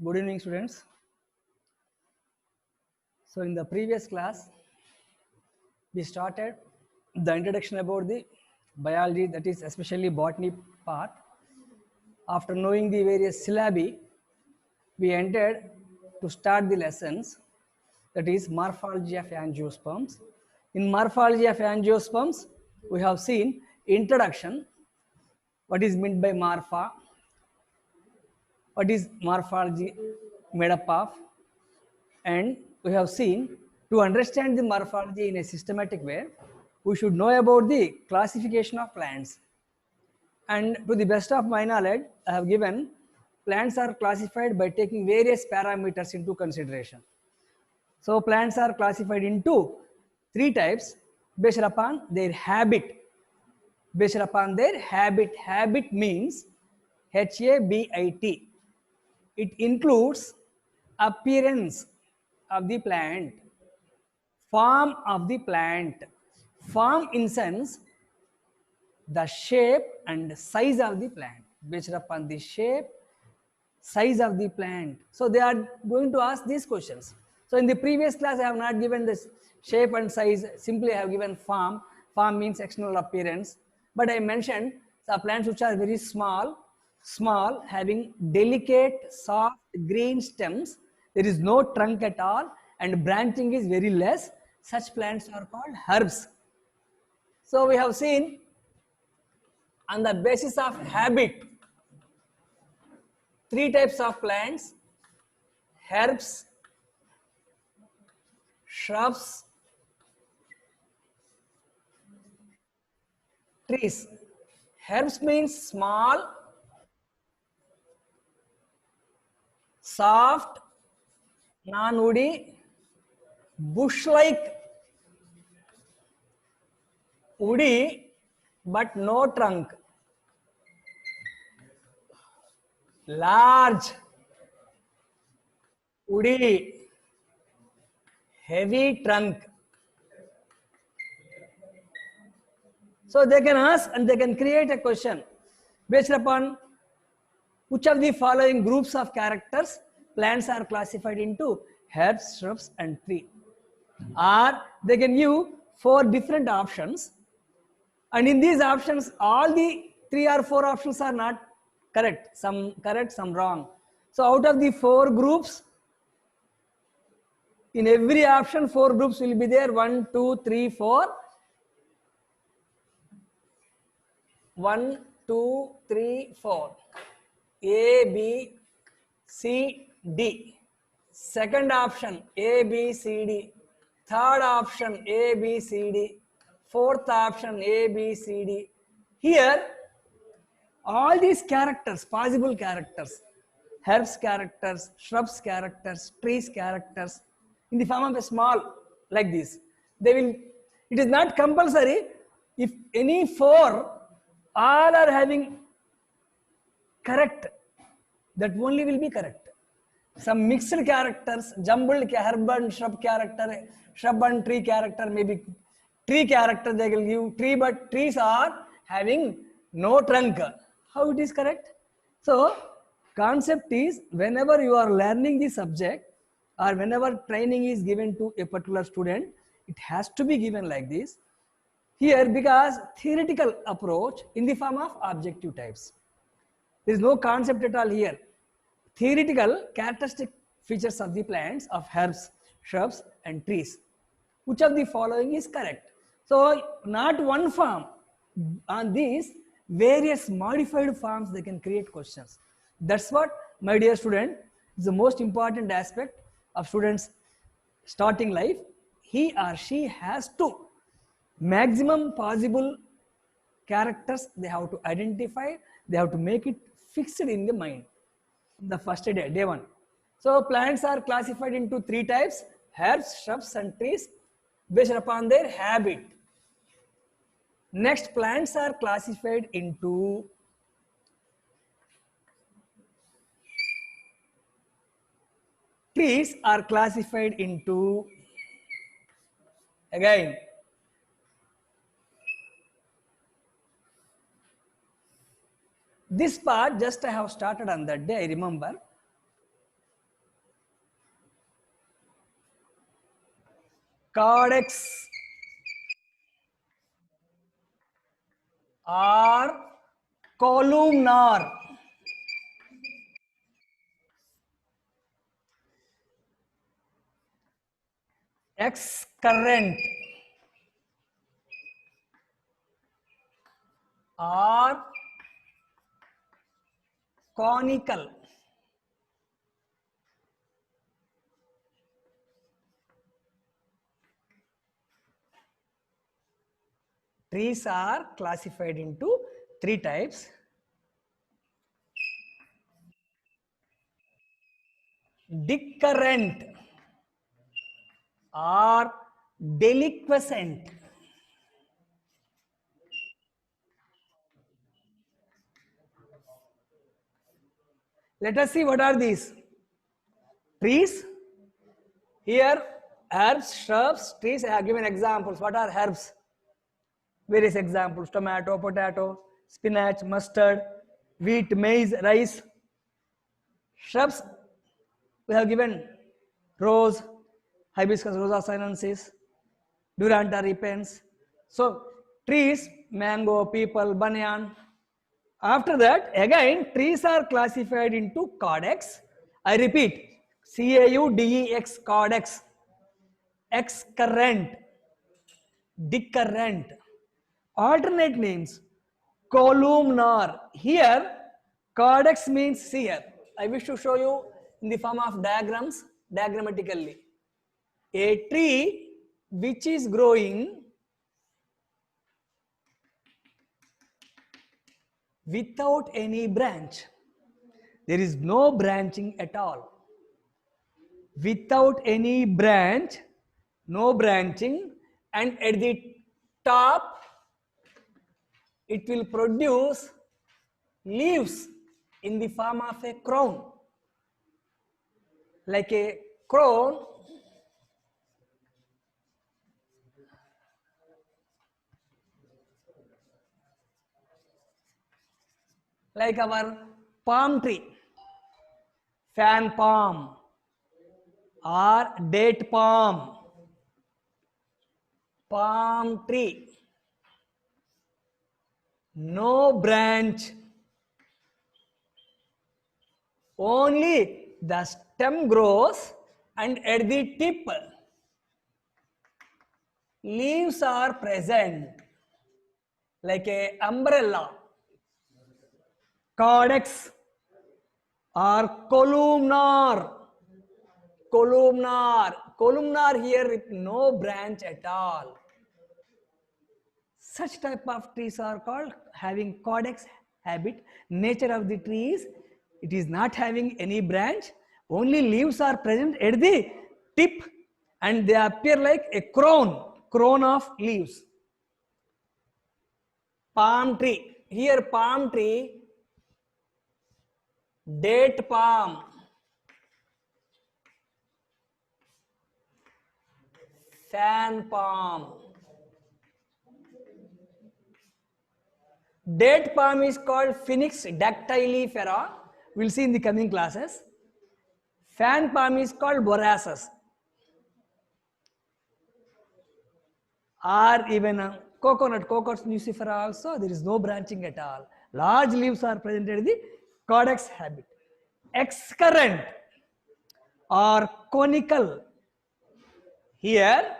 Good evening, students. So, in the previous class, we started the introduction about the biology, that is especially botany part. After knowing the various syllabi, we entered to start the lessons, that is morphology of angiosperms. In morphology of angiosperms, we have seen introduction, what is meant by morpha, what is morphology made up of, and we have seen to understand the morphology in a systematic way, we should know about the classification of plants. And to the best of my knowledge, I have given plants are classified by taking various parameters into consideration. So plants are classified into three types based upon their habit. Based upon their habit. Habit means HABIT. It includes appearance of the plant, form of the plant, form in sense the shape and size of the plant. Based upon the shape, size of the plant, so they are going to ask these questions. So in the previous class I have not given this shape and size, simply I have given form. Form means external appearance, but I mentioned the plants which are very small, having delicate soft green stems, there is no trunk at all and branching is very less, such plants are called herbs. So we have seen on the basis of habit three types of plants: herbs, shrubs, trees. Herbs means small, soft, non-woody, bush-like, woody but no trunk, large, woody, heavy trunk. So they can ask and they can create a question based upon which of the following groups of characters plants are classified into herbs, shrubs and tree. Or they can give four different options, and in these options all the three or four options are not correct, some wrong. So out of the four groups, in every option four groups will be there: 1 2 3 4, 1 2 3 4, A B C D. Second option A B C D. Third option A B C D. Fourth option A B C D. Here all these characters, possible characters, herbs characters, shrubs characters, trees characters, in the form of a small like this, they will, it is not compulsory. If any four all are having correct, that only will be correct. Some mixed characters, jumbled herb and shrub character, shrub and tree character, maybe tree character they will give tree, but trees are having no trunk. How it is correct? So concept is, whenever you are learning the subject or whenever training is given to a particular student, it has to be given like this. Here, because theoretical approach in the form of objective types. There is no concept at all here. Theoretical characteristic features of the plants of herbs, shrubs and trees. Which of the following is correct? So not one form. On these various modified forms they can create questions. That's what, my dear student, is the most important aspect of students starting life. He or she has to maximum possible characters they have to identify, they have to make it fixed in the mind. The first day one. So plants are classified into three types: herbs, shrubs and trees based upon their habit. Next, plants are classified into trees are classified into, again, this part just I have started on that day, I remember. Cordex or columnar. Excurrent or conical. Trees are classified into three types: decurrent or deliquescent. Let us see what are these trees. Here, herbs, shrubs, trees. I have given examples. What are herbs? Various examples: tomato, potato, spinach, mustard, wheat, maize, rice. Shrubs, we have given rose, hibiscus, rosa sinensis, Duranta repens. So, trees, mango, peepal, banyan. After that, again, trees are classified into caudex. I repeat, CAUDEX, caudex, excurrent, decurrent. Alternate names: columnar. Here, caudex means here. I wish to show you in the form of diagrams, diagrammatically. A tree which is growing without any branch. There is no branching at all. Without any branch, no branching, and at the top it will produce leaves in the form of a crown. Like a crown, like our palm tree, fan palm or date palm, palm tree. No branch, only the stem grows, and at the tip leaves are present, like a umbrella. Caudex or columnar. Columnar here with no branch at all. Such type of trees are called having caudex habit. Nature of the trees, it is not having any branch, only leaves are present at the tip, and they appear like a crown of leaves. Palm tree. Here palm tree, date palm, fan palm. Date palm is called Phoenix dactylifera. We'll see in the coming classes. Fan palm is called Borassus. Or even coconut nucifera also, there is no branching at all. Large leaves are present in the caudex habit. Excurrent or conical. Here,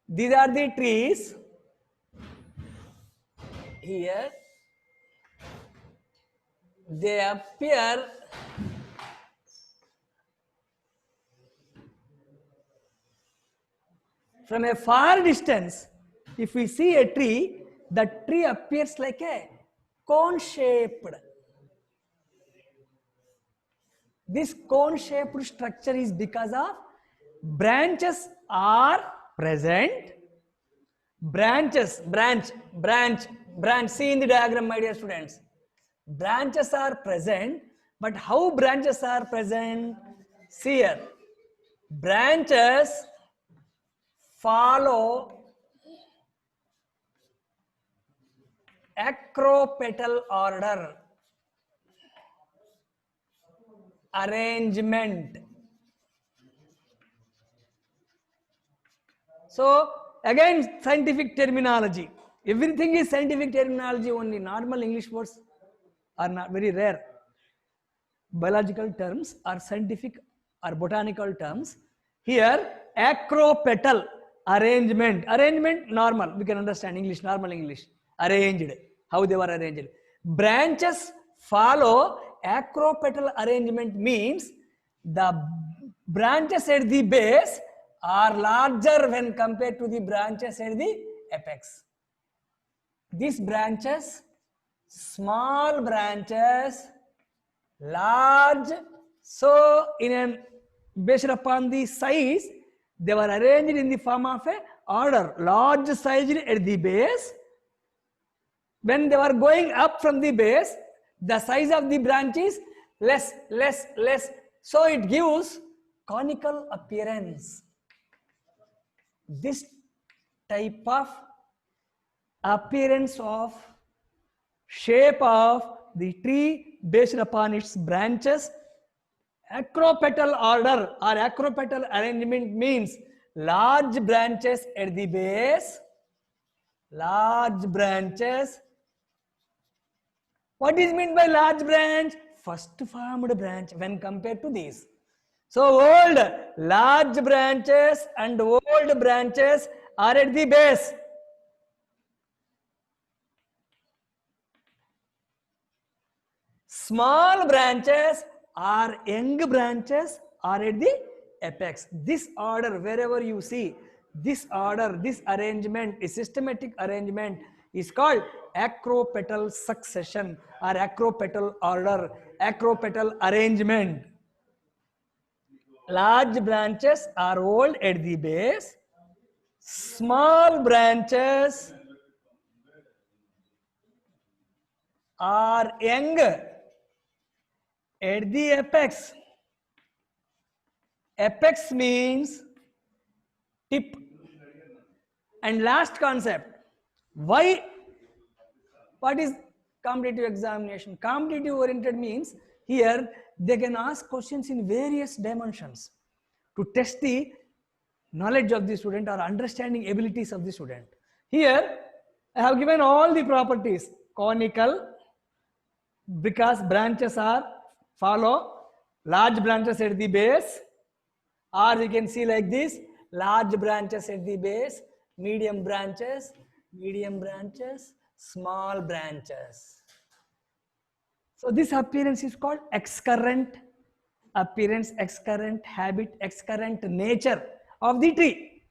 these are the trees. Here, they appear from a far distance. If we see a tree, the tree appears like a cone shaped. This cone shaped structure is because of branches are present. Branch. See in the diagram, my dear students. Branches are present, but how branches are present? See here. Branches follow acropetal order, arrangement. So again scientific terminology, everything is scientific terminology only. Normal English words are not very rare. Biological terms or scientific or botanical terms. Here acropetal arrangement, arrangement normal, we can understand English, normal English, arranged, how they were arranged. Branches follow acropetal arrangement means the branches at the base are larger when compared to the branches at the apex. These branches, small branches, large, so in an based upon the size they were arranged in the form of a order, large sized at the base. When they were going up from the base, the size of the branch is less, so it gives conical appearance. This type of appearance of shape of the tree based upon its branches, acropetal order or acropetal arrangement means large branches at the base, large branches. What is meant by large branch? First formed branch when compared to these. So old large branches and old branches are at the base. Small branches or young branches are at the apex. This order, wherever you see, this order, this arrangement, a systematic arrangement is called acropetal succession or acropetal order, acropetal arrangement. Large branches are old at the base, small branches are young at the apex. Apex means tip. And last concept, why, what is competitive examination? Competitive oriented means here they can ask questions in various dimensions to test the knowledge of the student or understanding abilities of the student. Here I have given all the properties. Conical, because branches are follow large branches at the base, or you can see like this, large branches at the base, medium branches, small branches. So this appearance is called excurrent appearance, excurrent habit, excurrent nature of the tree.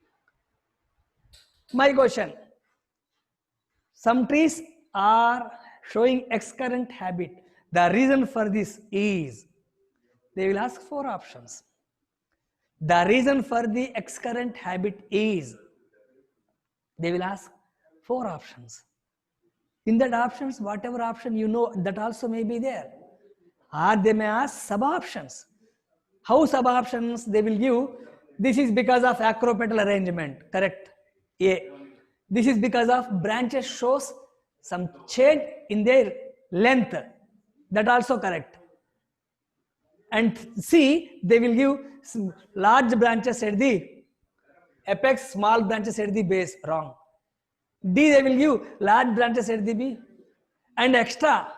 My question, some trees are showing excurrent habit. The reason for this is, they will ask 4 options. The reason for the excurrent habit is, they will ask 4 options. In that options, whatever option you know, that also may be there. Or they may ask sub options. How sub options? They will give, this is because of acropetal arrangement, correct? A. This is because of branches shows some change in their length, that also correct. And C, they will give large branches at the apex, small branches at the base, wrong. D, they will give large branches at the B. And extra,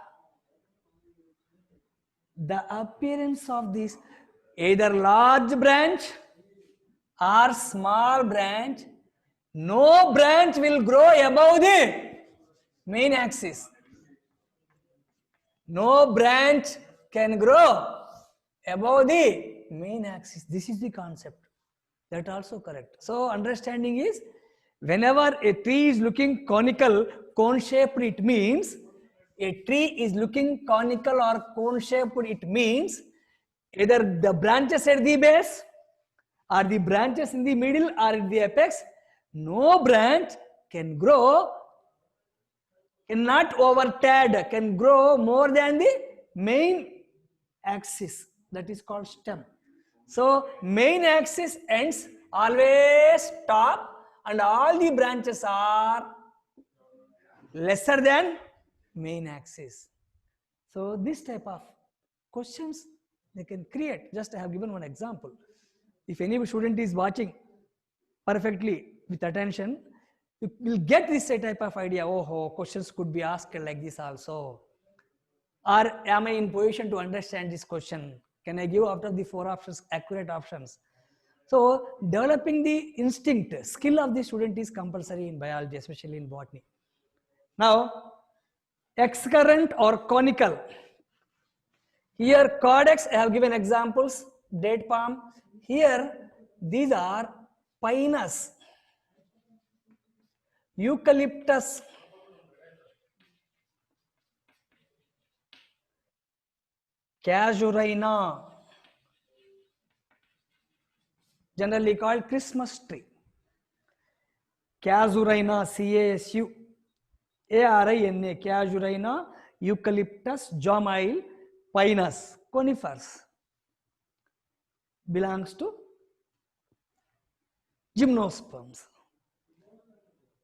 the appearance of this either large branch or small branch, no branch will grow above the main axis. No branch can grow above the main axis. This is the concept. That also correct. So understanding is, whenever a tree is looking conical, cone shaped, it means a tree is looking conical or cone shaped, it means either the branches at the base or the branches in the middle or at the apex, no branch can grow, cannot overtad, can grow more than the main axis, that is called stem. So main axis ends always top and all the branches are lesser than main axis. So this type of questions they can create. Just I have given one example. If any student is watching perfectly, with attention, you will get this type of idea. Oh, questions could be asked like this also. Or am I in position to understand this question? Can I give out of the 4 options accurate options? So developing the instinct, skill of the student is compulsory in biology, especially in botany. Now, excurrent or conical. Here cordex, I have given examples, date palm. Here, these are pinus, eucalyptus, casuarina, generally called Christmas tree. Casuarina, C-A-S-U-A-R-I-N-A, Casuarina, Eucalyptus, Jomile, Pinus, conifers, belongs to gymnosperms.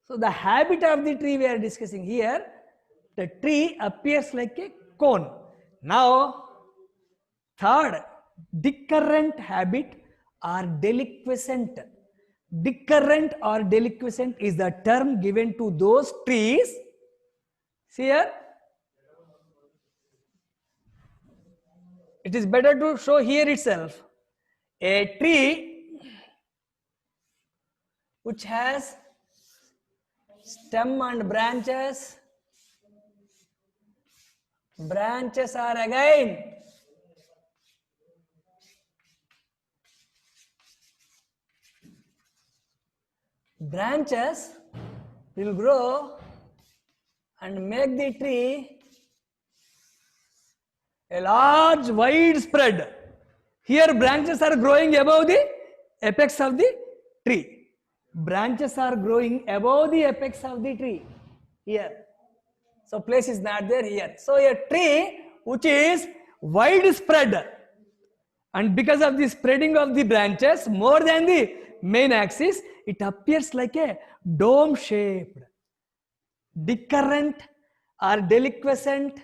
So the habit of the tree we are discussing here, the tree appears like a cone. Now, third, decurrent habit or deliquescent. Decurrent or deliquescent is the term given to those trees. See here, it is better to show here itself. A tree which has stem and branches. Branches are again branches will grow and make the tree a large widespread. Here branches are growing above the apex of the tree. Branches are growing above the apex of the tree here. So place is not there here. So a tree which is widespread, and because of the spreading of the branches more than the main axis, it appears like a dome shaped. Decurrent or deliquescent.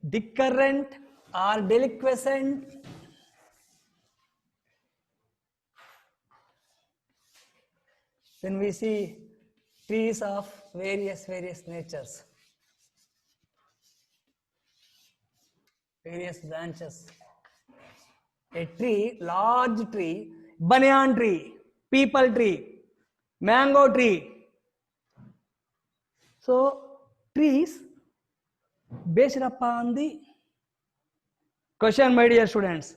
Decurrent or deliquescent. Then we see trees of various natures, various branches. A tree, large tree, banyan tree, peepal tree, mango tree. So trees based upon the question, my dear students,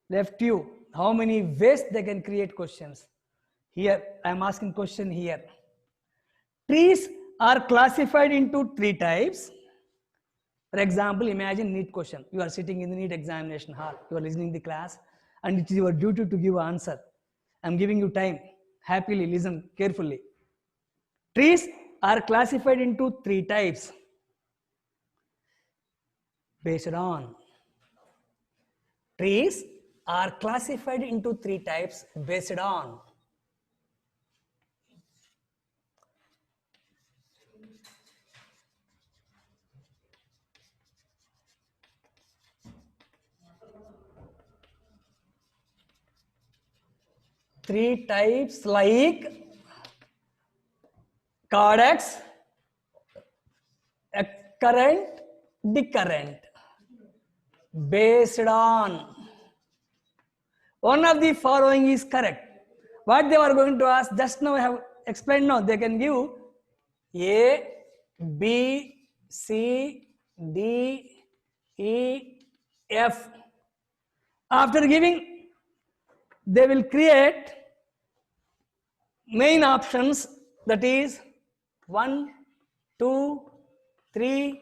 left you how many ways they can create questions. Here I am asking question here. Trees are classified into 3 types. For example, imagine NEET question. You are sitting in the NEET examination hall. You are listening the class, and it is your duty to give answer. I am giving you time. Happily listen carefully. Trees are classified into 3 types based on. Trees are classified into 3 types based on. Three types like cordex, excurrent, decurrent. Based on. One of the following is correct. What they were going to ask, just now I have explained. Now they can give A, B, C, D, E, F. After giving, they will create main options, that is 1, 2, 3,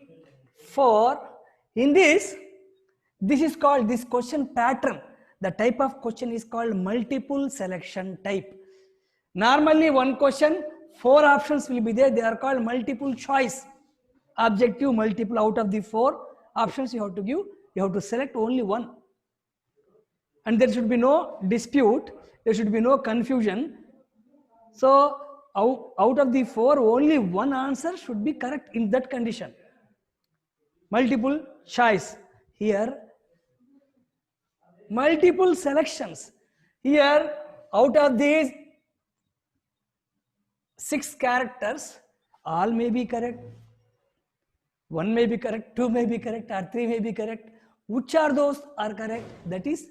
4. In this is called, this question pattern, the type of question is called multiple selection type. Normally one question, 4 options will be there, they are called multiple choice. Objective multiple, out of the 4 options you have to give, you have to select only one. And there should be no dispute, there should be no confusion. So out of the 4, only one answer should be correct in that condition. Multiple choice. Here multiple selections. Here out of these 6 characters, all may be correct. 1 may be correct, 2 may be correct, or 3 may be correct. Which are those are correct? That is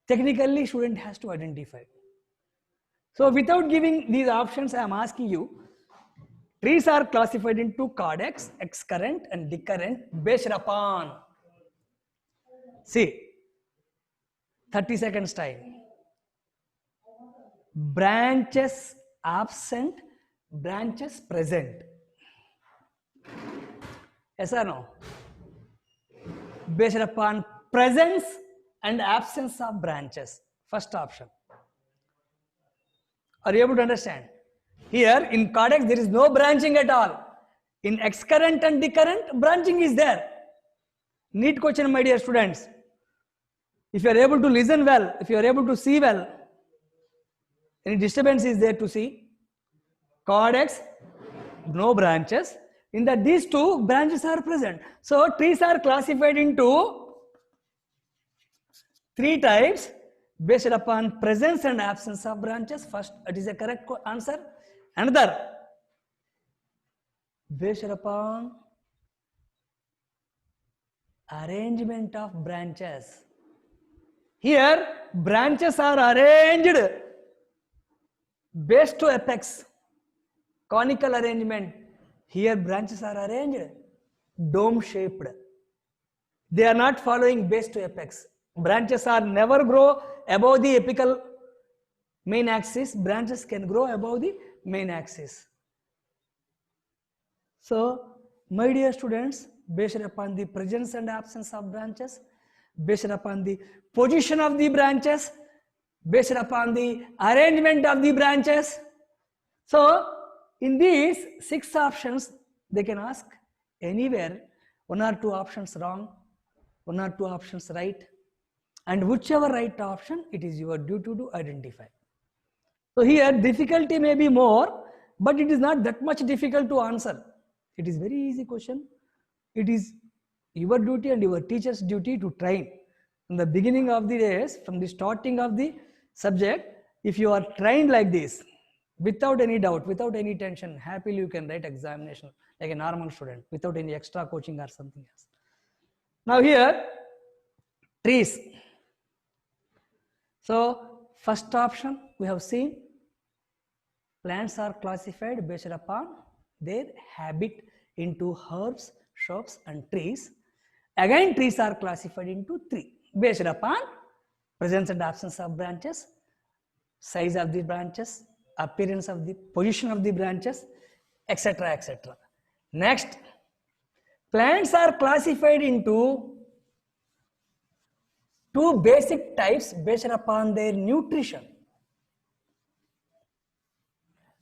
technically student has to identify. So without giving these options, I am asking you, trees are classified into codex, excurrent and decurrent based upon, see, 30 seconds time. Branches absent, branches present. Yes or no? Based upon presence and absence of branches. First option. Are you able to understand? Here in codex there is no branching at all. In excurrent and decurrent, branching is there. Neat question, my dear students. If you are able to listen well, if you are able to see well, any disturbance is there to see? Codex, no branches. In that these 2 branches are present. So trees are classified into 3 types based upon presence and absence of branches. First, it is a correct answer. Another, based upon arrangement of branches. Here, branches are arranged base to apex, conical arrangement. Here, branches are arranged dome shaped. They are not following base to apex. Branches are never grow above the apical main axis. Branches can grow above the main axis. So, my dear students, based upon the presence and absence of branches, based upon the position of the branches, based upon the arrangement of the branches. So, in these 6 options, they can ask anywhere 1 or 2 options wrong, 1 or 2 options right, and whichever right option, it is your duty to identify. So here difficulty may be more, but it is not that much difficult to answer. It is very easy question. It is your duty and your teacher's duty to train. From the beginning of the days, from the starting of the subject, if you are trained like this, without any doubt, without any tension, happily you can write examination like a normal student, without any extra coaching or something else. Now here, trees. So first option we have seen, plants are classified based upon their habit into herbs, shrubs and trees. Again, trees are classified into 3 based upon presence and absence of branches, size of the branches, appearance of the position of the branches, etc. etc. Next, plants are classified into 2 basic types based upon their nutrition.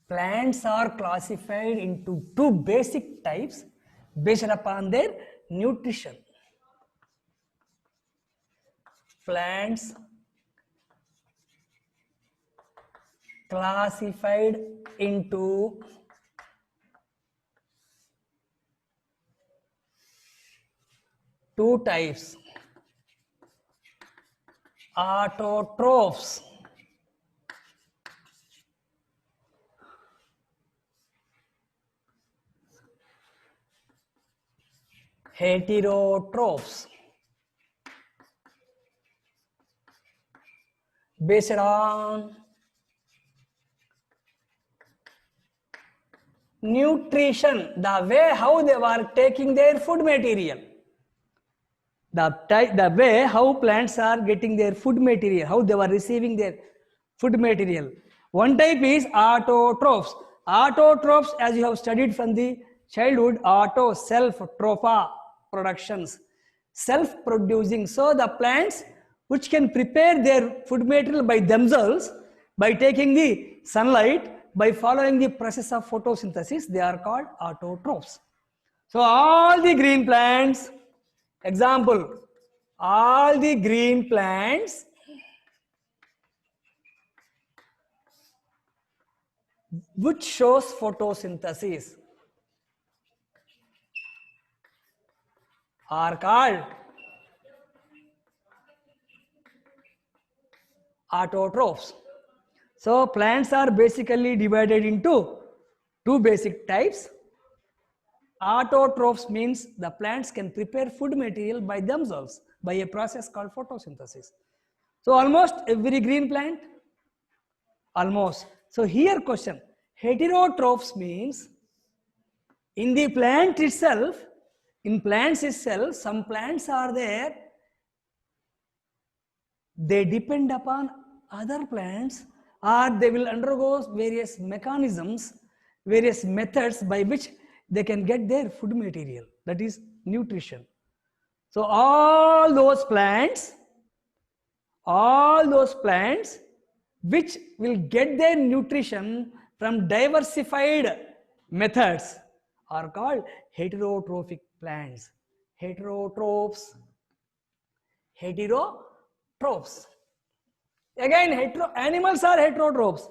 Plants are classified into 2 basic types based upon their nutrition. Plants classified into 2 types. Autotrophs, heterotrophs. Based on nutrition, the way how they were taking their food material. The way how plants are getting their food material, how they were receiving their food material. One type is autotrophs. Autotrophs, as you have studied from the childhood, auto, self, tropha, productions, self-producing. So the plants which can prepare their food material by themselves, by taking the sunlight, by following the process of photosynthesis, they are called autotrophs. So all the green plants, example, all the green plants which shows photosynthesis are called Autotrophs. So plants are basically divided into two basic types. Autotrophs means the plants can prepare food material by themselves by a process called photosynthesis. So almost every green plant, almost. So here question, heterotrophs means in the plant itself, in plants itself, some plants are there, they depend upon other plants or they will undergo various mechanisms, various methods by which they can get their food material, that is nutrition. So all those plants which will get their nutrition from diversified methods are called heterotrophic plants. Heterotrophs. Heterotrophs. Again, animals are heterotrophs.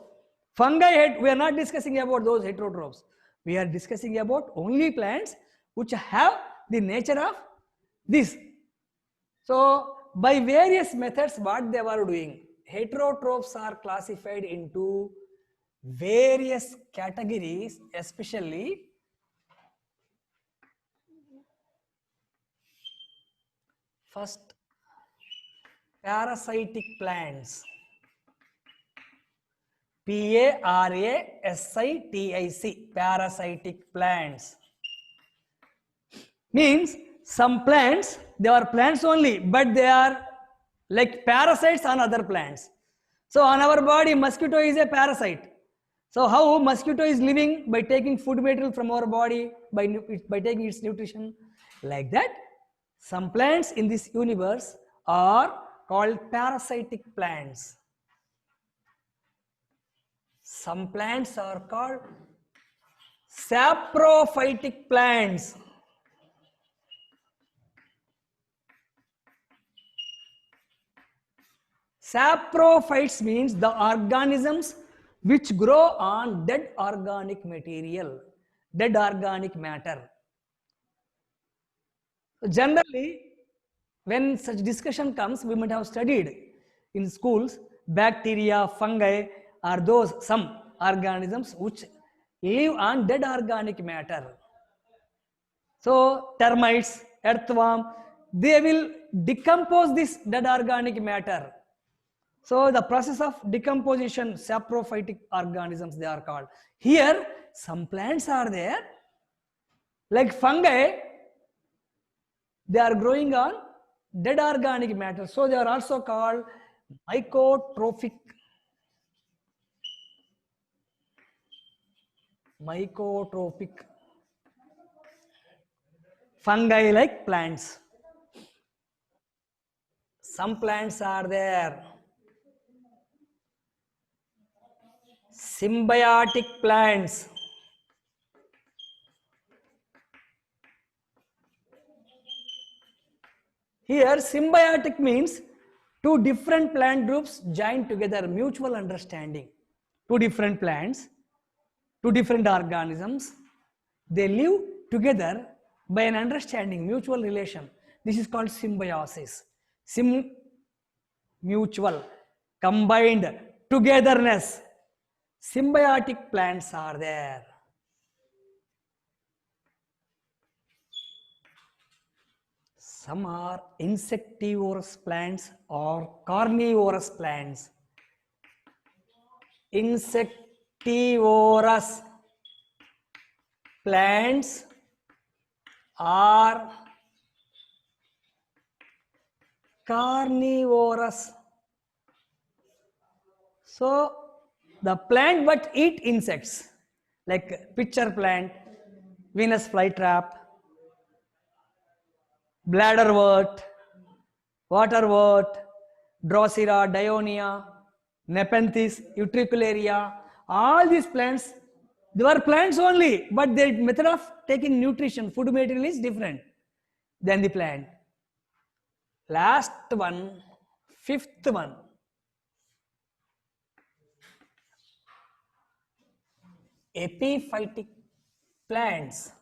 Fungi, we are not discussing about those heterotrophs. We are discussing about only plants which have the nature of this. So, by various methods, what they were doing, heterotrophs are classified into various categories, especially first parasitic plants. Parasitic, parasitic plants. Means some plants, they are plants only, but they are like parasites on other plants. So on our body, mosquito is a parasite. So how mosquito is living? By taking food material from our body, by taking its nutrition. Like that, some plants in this universe are called parasitic plants. Some plants are called saprophytic plants. Saprophytes means the organisms which grow on dead organic material, dead organic matter. Generally, when such discussion comes, we might have studied in schools, bacteria, fungi are those some organisms which live on dead organic matter. So termites, earthworm, they will decompose this dead organic matter. So the process of decomposition, saprophytic organisms they are called. Here some plants are there, like fungi, they are growing on dead organic matter. So they are also called mycotrophic. Mycotrophic. Fungi like plants. Some plants are there. Symbiotic plants. Here symbiotic means two different plant groups join together, mutual understanding. Two different plants, two different organisms, they live together by an understanding, mutual relation. This is called symbiosis. Mutual, combined, togetherness. Symbiotic plants are there. Some are insectivorous plants or carnivorous plants. Insectivorous plants are carnivorous. So the plant but eat insects like pitcher plant, Venus flytrap, bladderwort, waterwort, Drosera, Dionia, Nepenthes, Utricularia, all these plants, they were plants only, but their method of taking nutrition, food material is different than the plant. Last one, fifth one. Epiphytic plants.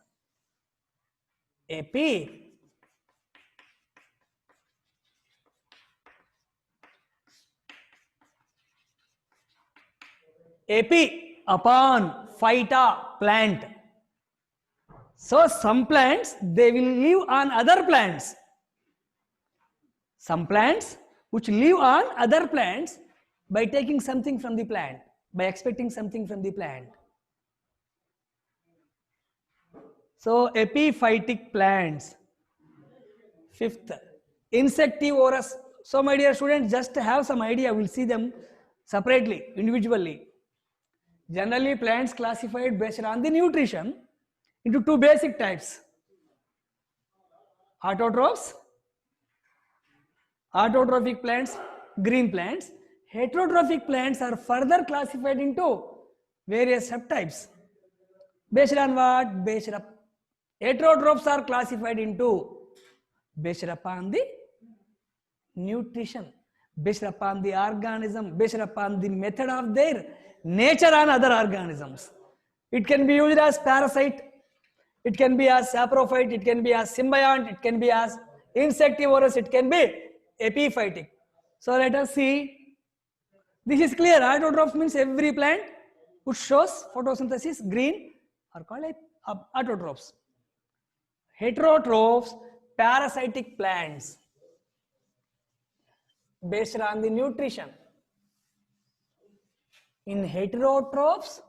Epi, upon, phyta, plant. So some plants, they will live on other plants. Some plants which live on other plants by taking something from the plant, by expecting something from the plant. So epiphytic plants. Fifth, insectivorous. So my dear students, just have some idea, we'll see them separately, individually. Generally plants classified based on the nutrition into two basic types. Autotrophs, autotrophic plants, green plants. Heterotrophic plants are further classified into various subtypes. Based on what? Based on heterotrophs are classified into based upon the nutrition, based upon the organism, based upon the method of their nature on other organisms. It can be used as parasite, it can be as saprophyte, it can be as symbiont, it can be as insectivorous, it can be epiphytic. So let us see. This is clear. Autotrophs means every plant which shows photosynthesis, green, are called autotrophs. Heterotrophs, parasitic plants based on the nutrition. In heterotrophs,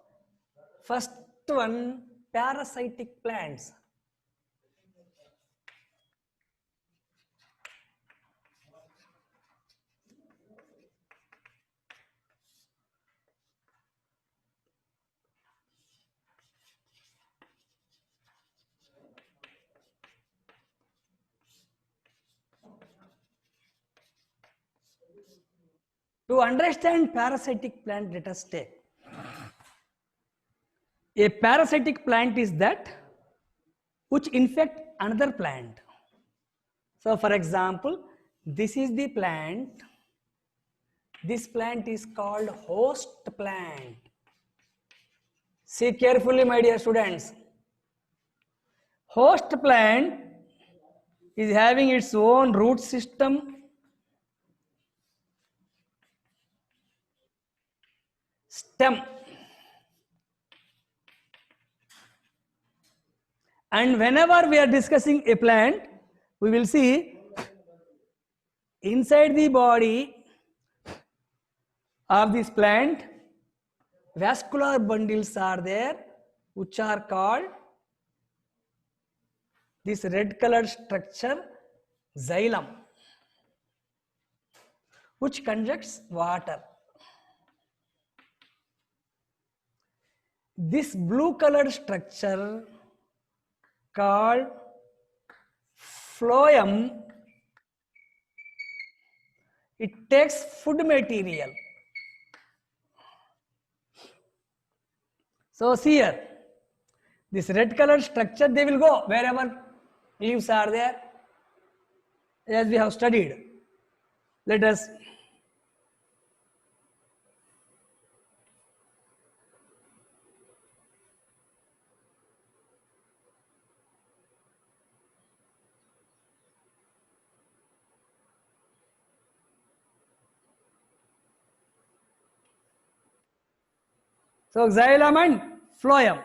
first one, parasitic plants. To understand parasitic plant, let us take. A parasitic plant is that which infect another plant. So for example, this is the plant. This plant is called host plant. See carefully, my dear students. Host plant is having its own root system, stem, and whenever we are discussing a plant, we will see inside the body of this plant vascular bundles are there, which are called this red colored structure xylem, which conducts water. This blue colored structure called phloem, it takes food material. So see here, this red colored structure, they will go wherever leaves are there, as we have studied. Let us so xylem and phloem.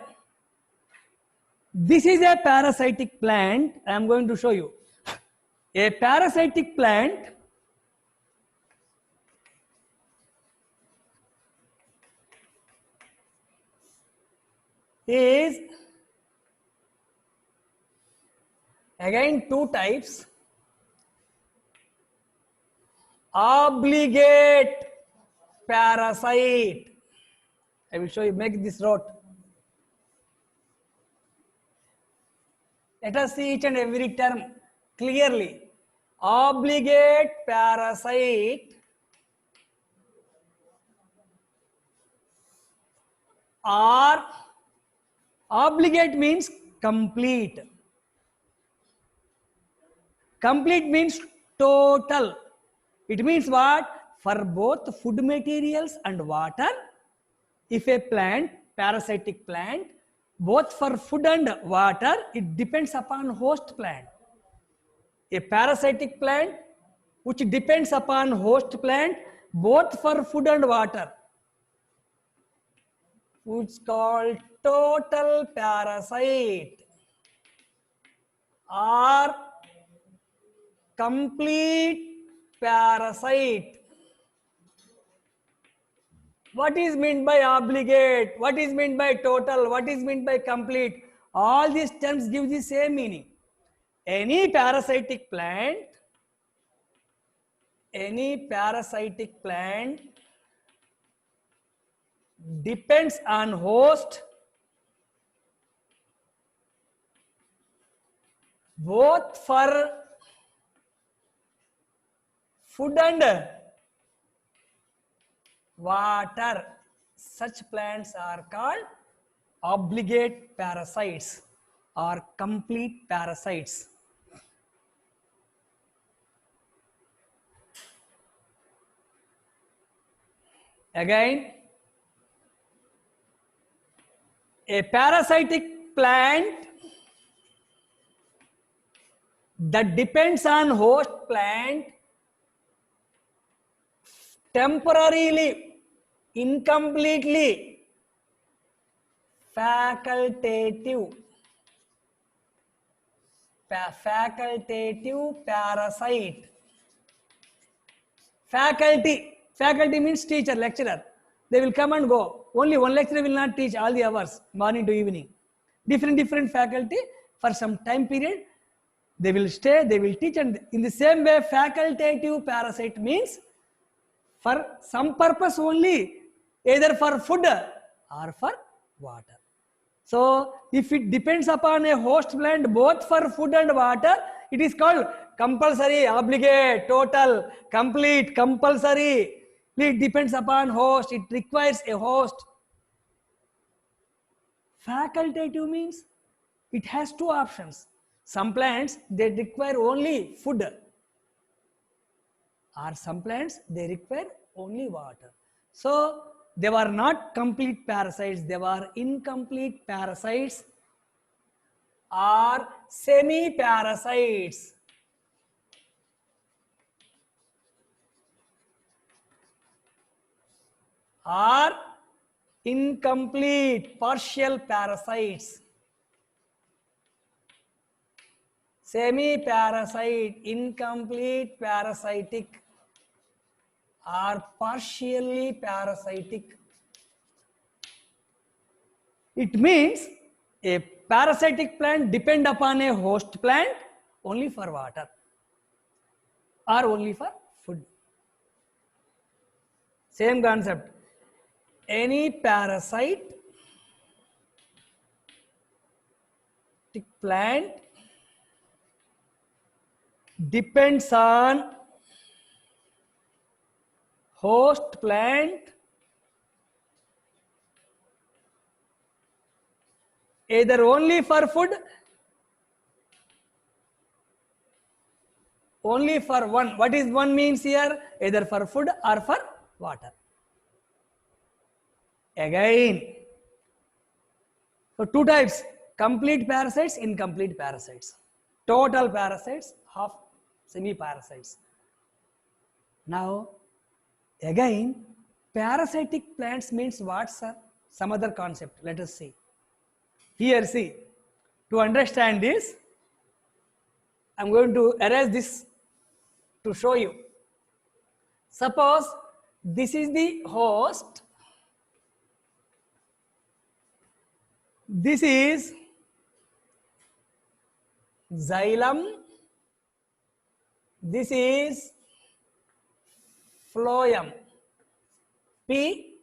This is a parasitic plant. I am going to show you. A parasitic plant is again two types. Obligate parasite. I will show you, make this note. Let us see each and every term clearly. Obligate parasite or obligate means complete. Complete means total. It means what? For both food materials and water, if a plant, parasitic plant, both for food and water, it depends upon host plant. A parasitic plant which depends upon host plant both for food and water. which called total parasite or complete parasite. What is meant by obligate? What is meant by total? What is meant by complete? All these terms give the same meaning. Any parasitic plant depends on host both for food and water. Such plants are called obligate parasites or complete parasites. Again, a parasitic plant that depends on host plant temporarily, incompletely, facultative parasite. Faculty means teacher, lecturer. They will come and go. Only one lecturer will not teach all the hours, morning to evening. Different faculty for some time period. They will stay, they will teach, and in the same way, facultative parasite means for some purpose only, either for food or for water. So, if it depends upon a host plant both for food and water, it is called compulsory, obligate, total, complete, compulsory. It depends upon host, it requires a host. Facultative means it has two options. Some plants, they require only food, or some plants, they require only water. So, they were not complete parasites, they were incomplete parasites or semi-parasites. Or incomplete, partial parasites. Semi-parasite, incomplete parasitic or partially parasitic. It means a parasitic plant depend upon a host plant only for water or only for food. Same concept. Any parasitic plant depends on host plant either only for food, only for one. What is one means here? Either for food or for water. Again, so two types: complete parasites, incomplete parasites, total parasites, half semi-parasites. Now, again, parasitic plants means what, sir? Some other concept. Let us see. Here, see. To understand this, I am going to erase this to show you. Suppose this is the host. This is xylem. This is phloem. P,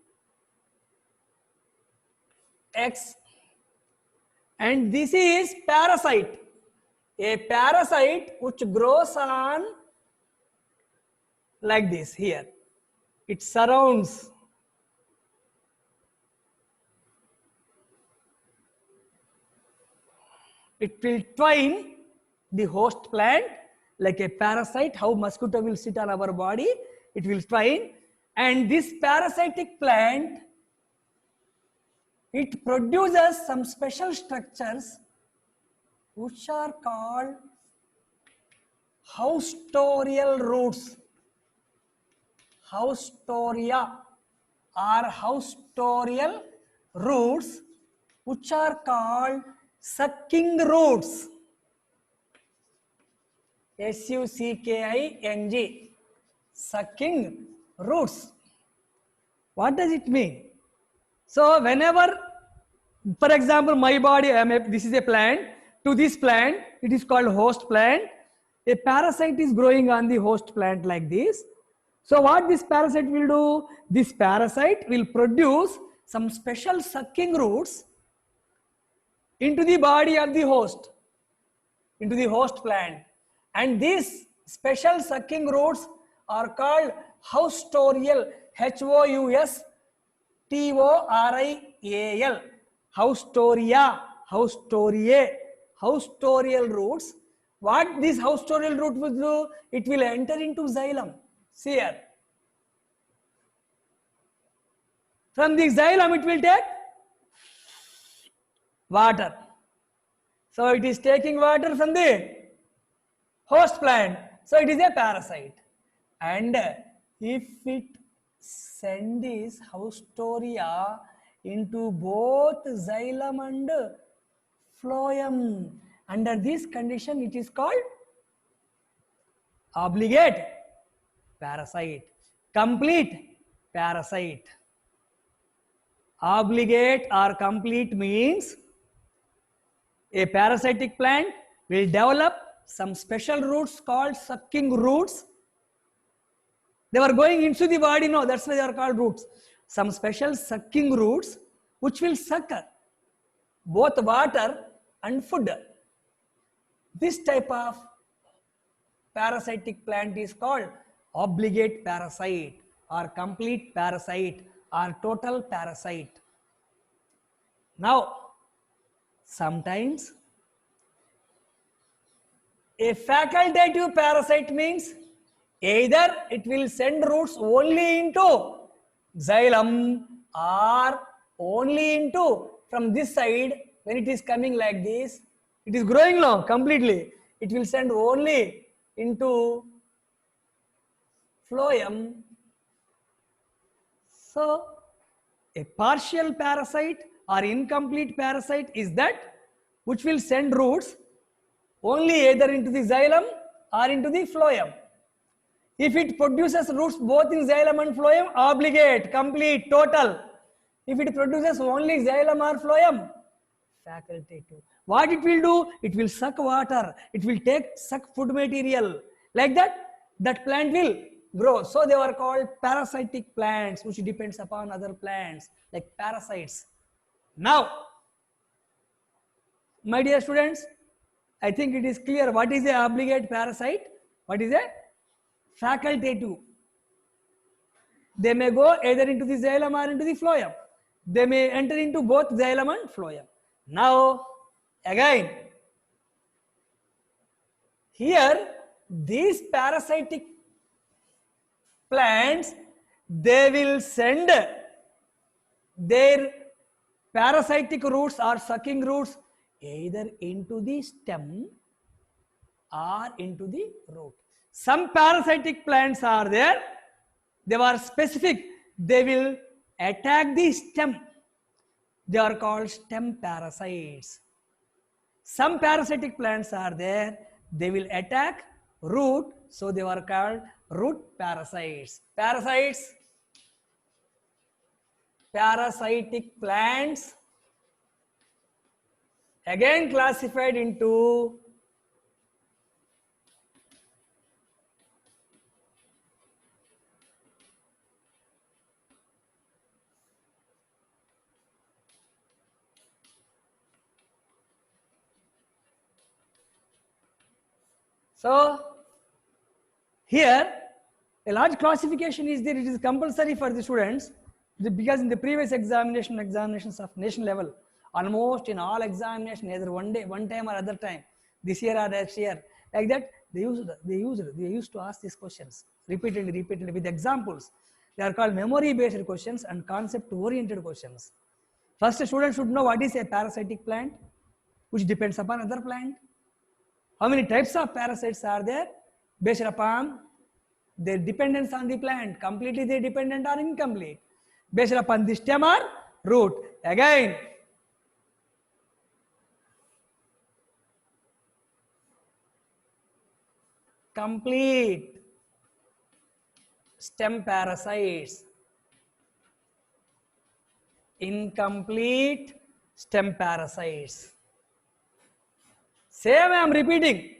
X, and this is parasite. A parasite which grows on like this here. It surrounds. It will twine the host plant like a parasite, how mosquito will sit on our body. It will twine, and this parasitic plant, it produces some special structures which are called haustorial roots. Haustoria or haustorial roots which are called sucking roots. SUCKING, sucking roots. What does it mean? So whenever, for example, my body, this is a plant. To this plant, it is called host plant. A parasite is growing on the host plant like this. So what this parasite will do? This parasite will produce some special sucking roots into the body of the host, into the host plant. And these special sucking roots are called haustorial, HOUSTORIAL, haustorial roots. What this haustorial root will do? It will enter into xylem. See here. From the xylem it will take water. So it is taking water from the host plant. So it is a parasite. And if it send this haustoria into both xylem and phloem, under this condition it is called obligate parasite, complete parasite. Obligate or complete means a parasitic plant will develop some special roots called sucking roots. They were going into the body, no, that's why they are called roots. Some special sucking roots which will suck both water and food. This type of parasitic plant is called obligate parasite or complete parasite or total parasite. Now, sometimes a facultative parasite means either it will send roots only into xylem or only into from this side. When it is coming like this, it is growing long completely. It will send only into phloem. So a partial parasite or incomplete parasite is that which will send roots only either into the xylem or into the phloem. If it produces roots both in xylem and phloem, obligate, complete, total. If it produces only xylem or phloem, facultative. What it will do? It will suck water. It will suck food material. Like that, that plant will grow. So they are called parasitic plants, which depends upon other plants, like parasites. Now, my dear students, I think it is clear what is a obligate parasite, what is a facultative. They may go either into the xylem or into the phloem. They may enter into both xylem and phloem. Now, again, here these parasitic plants, they will send their parasitic roots or sucking roots either into the stem or into the root. Some parasitic plants are there, they are specific, they will attack the stem. They are called stem parasites. Some parasitic plants are there, they will attack root, so they are called root parasites. Parasitic plants again classified into so here a large classification is there. It is compulsory for the students because in the previous examinations of nation level, almost in all examinations, either one time or other time, this year or next year, like that, they used to ask these questions repeatedly with examples. They are called memory based questions and concept oriented questions. First, a student should know what is a parasitic plant, which depends upon other plant. How many types of parasites are there? Based upon their dependence on the plant, completely they dependent or incomplete. Based upon the stem or root. Again, complete stem parasites, incomplete stem parasites. Same I am repeating,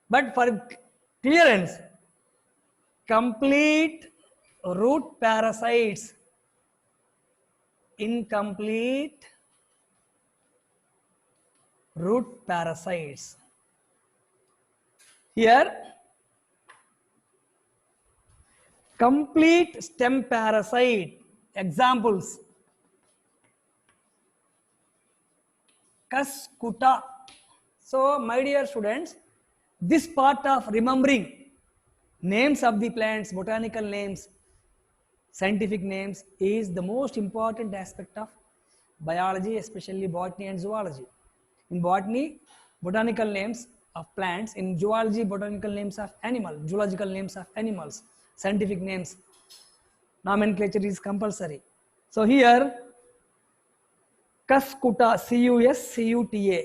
but for clearance, complete root parasites, incomplete root parasites. Here, complete stem parasite examples: Cuscuta. So, my dear students, this part of remembering names of the plants, botanical names, scientific names is the most important aspect of biology, especially botany and zoology. In botany, botanical names of plants; in zoology, botanical names of animals, zoological names of animals, scientific names, nomenclature is compulsory. So here, Cuscuta, Cuscuta,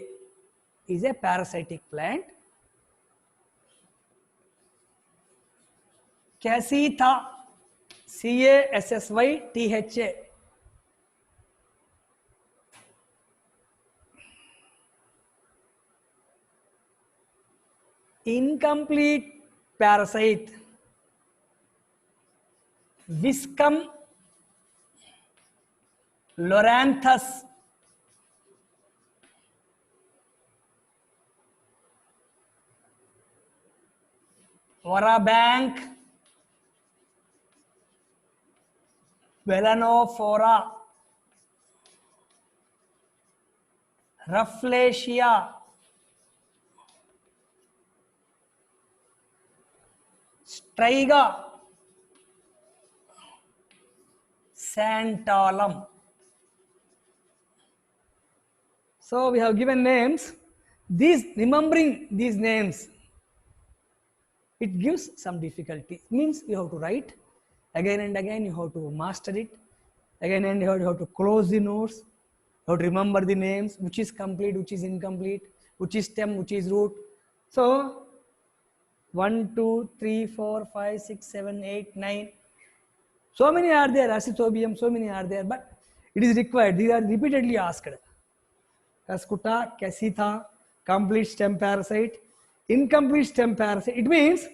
is a parasitic plant. Cassytha, Cassytha, incomplete parasite. Viscum loranthus, Warabank Velanophora, Rafflesia, Striga, Santalum. So we have given names. Remembering these names, it gives some difficulty. It means you have to write again and again, you have to master it. Again and you have to close the notes. You have to remember the names, which is complete, which is incomplete, which is stem, which is root. So 1, 2, 3, 4, 5, 6, 7, 8, 9. So many are there, Acethobium, so many are there, but it is required. These are repeatedly asked. Cuscuta, Cassytha, complete stem parasite, incomplete stem parasite. It means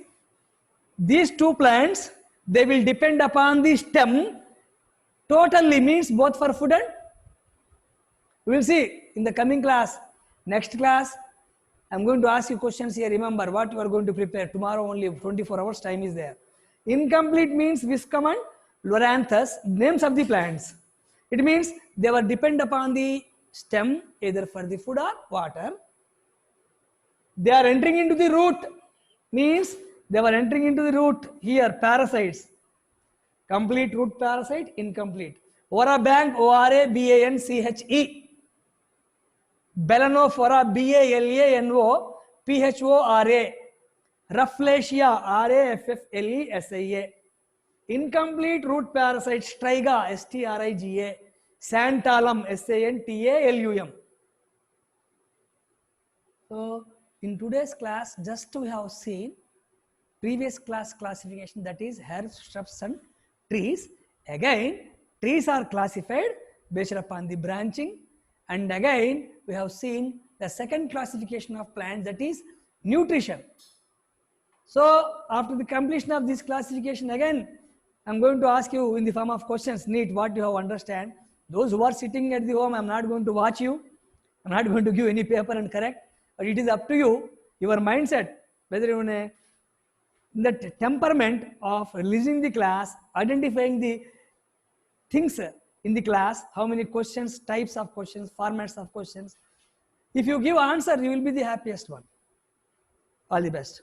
these two plants, they will depend upon the stem totally, means both for food and we will see in the coming class. Next class, I am going to ask you questions here. Remember what you are going to prepare. Tomorrow only 24 hours time is there. Incomplete means Viscum and Loranthus, names of the plants. It means they were depend upon the stem either for the food or water. They are entering into the root, means they were entering into the root. Here parasites, complete root parasite, incomplete. Warabank, Orabanche. Belanophora, Balanophora, Rafflesia, Rafflesia. Incomplete root parasite, Striga, Striga. Santalum, Santalum. So in today's class, just we have seen previous class classification, that is herbs, shrubs and trees. Again, trees are classified based upon the branching, and again we have seen the second classification of plants, that is nutrition. So after the completion of this classification, again I am going to ask you in the form of questions, neat what you have understand. Those who are sitting at the home, I am not going to watch you, I am not going to give any paper and correct, but it is up to you, your mindset, whether you want the temperament of listening the class, identifying the things in the class, how many questions, types of questions, formats of questions. If you give answer, you will be the happiest one. All the best.